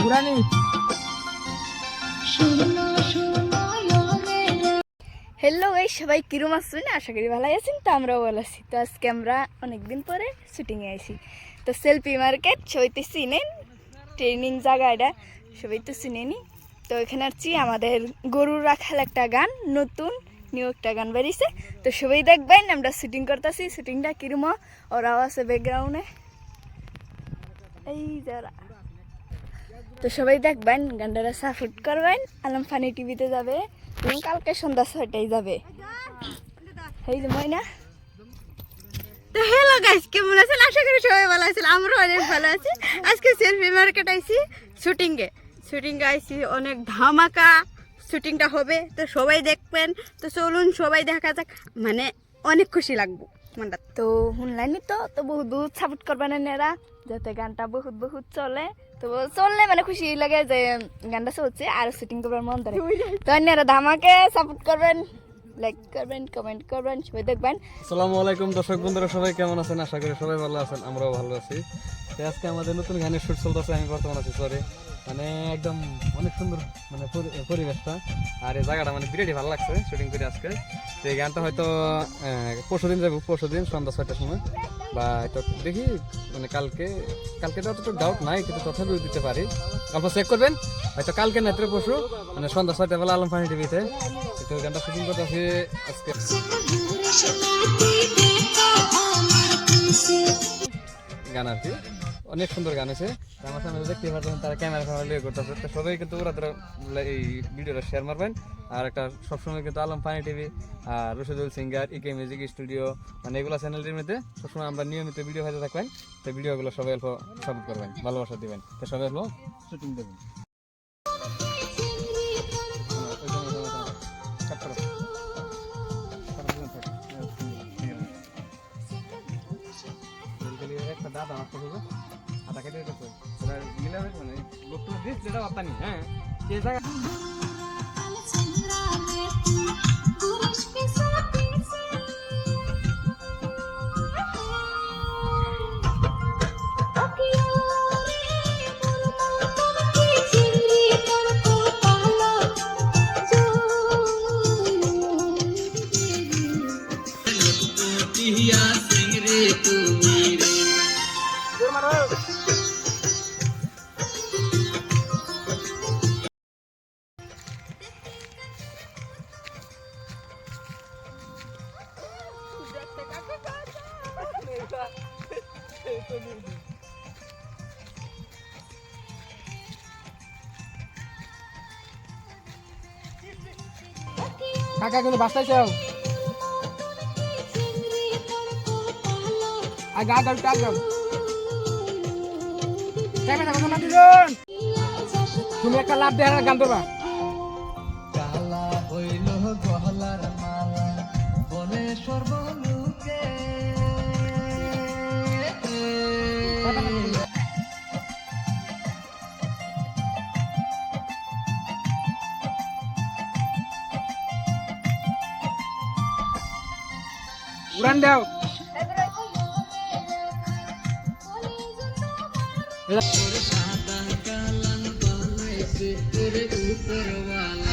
ঘুরানি। Hello guys, সবাই কিরম আছেন? আশা করি ভালো আছেন। তো আমরাও ভালো আছি। তো আজকে আমরা অনেকদিন পরে শুটিংয়ে আইছি। তো সেলফি মার্কেট সবাই তো চিনেন, ট্রেনিং জায়গা এটা সবাই তো চিনেনি। তো এখানে আসছি আমাদের গরুর রাখাল একটা গান, নতুন নিউ একটা গান বেরিয়েছে। তো সবাই দেখবেন, আমরা শুটিং করতেছি। শুটিংটা কিরম ওরাও আছে ব্যাকগ্রাউন্ডে, এই যারা। তো সবাই দেখবেন, গানটারা সাপোর্ট করবেন। আলম ফানি টিভিতে যাবে এবং কালকে সন্ধ্যা 6টায় যাবে। এই যে ময়না। তো হ্যালো গাইস, কেমন আছেন? আশা করি সবাই ভালো আছেন। আমরাও অনেক ভালো আছি। আজকে সেলফি মার্কেট আইছি শুটিংয়ে আইছি। অনেক ধামাকা শুটিংটা হবে, তো সবাই দেখবেন। তো চলুন সবাই দেখা যাক, মানে অনেক খুশি লাগবো মনটা। তো শুনলানি তো বহুত সাপোর্ট করবেন এরা, যাতে গানটা বহুত চলে। তো চললে মানে খুশি লাগে যে গানটা চলছে আর শুটিং করবার মন ধরে। তো এরা ধামাকে সাপোর্ট করবেন, লাইক করবেন, কমেন্ট করবেন, সবাই দেখবেন। আসসালামু আলাইকুম দর্শক বন্ধুরা, সবাই কেমন আছেন? আশা করি সবাই ভালো আছেন, আমরাও ভালো আছি। আজকে আমাদের নতুন গানের শুট চলতেছে। আমি বর্তমান আছি সরে, মানে একদম অনেক সুন্দর মানে পরিবেশটা, আর এই জায়গাটা মানে বিরাটই ভালো লাগছে শুটিং করে আজকে। তো এই গানটা হয়তো পরশুদিন যাবো, পরশুদিন সন্ধ্যা 6টার সময়, বা হয়তো দেখি মানে কালকে তো অতটুকু ডাউট নাই, কিন্তু তথাপিও দিতে পারি। অল্প চেক করবেন, হয়তো কালকে না পরশু মানে সন্ধ্যা 6টা বেলা আলম ফানি টিভিতে তো গানটা শুটিং করতেছি আজকে। গান আর কি অনেক সুন্দর গান আছে। আমার সামনে দেখতে পাচ্ছেন তারা ক্যামেরা ফ্যামেরা করতেছে। তো সবাই কিন্তু ওরা এই ভিডিওটা শেয়ার মারবেন। আর একটা সবসময় কিন্তু আলম ফানি টিভি আর রশিদুল সিঙ্গার, ইকে মিউজিক স্টুডিও, মানে এগুলো চ্যানেলটির মধ্যে সবসময় আমরা নিয়মিত ভিডিও হয়তো থাকবেন। তো ভিডিওগুলো সবাই অল্প সাপোর্ট করবেন, ভালোবাসা দিবেন। তো সবাই অল্প শুটিং দেবেন। একটা দাদা আসতে হবে, আটা কেটে গেছে ওরা গিলা মানে লোকটা দিস যেটা অতানি। হ্যাঁ, এই জায়গা কাকা কিন্তু বাস্তাইছে আগা আগা টাকা ক্যামেরা কথা না দিজন, তুমি একটা লাভ দেওয়ার গান ধরবা। কালা হইল গহলার মালা বলে সর্বলোকে, উড়ান দাও। সাদা কালাম বানাইছে তোরে উপরওয়ালা।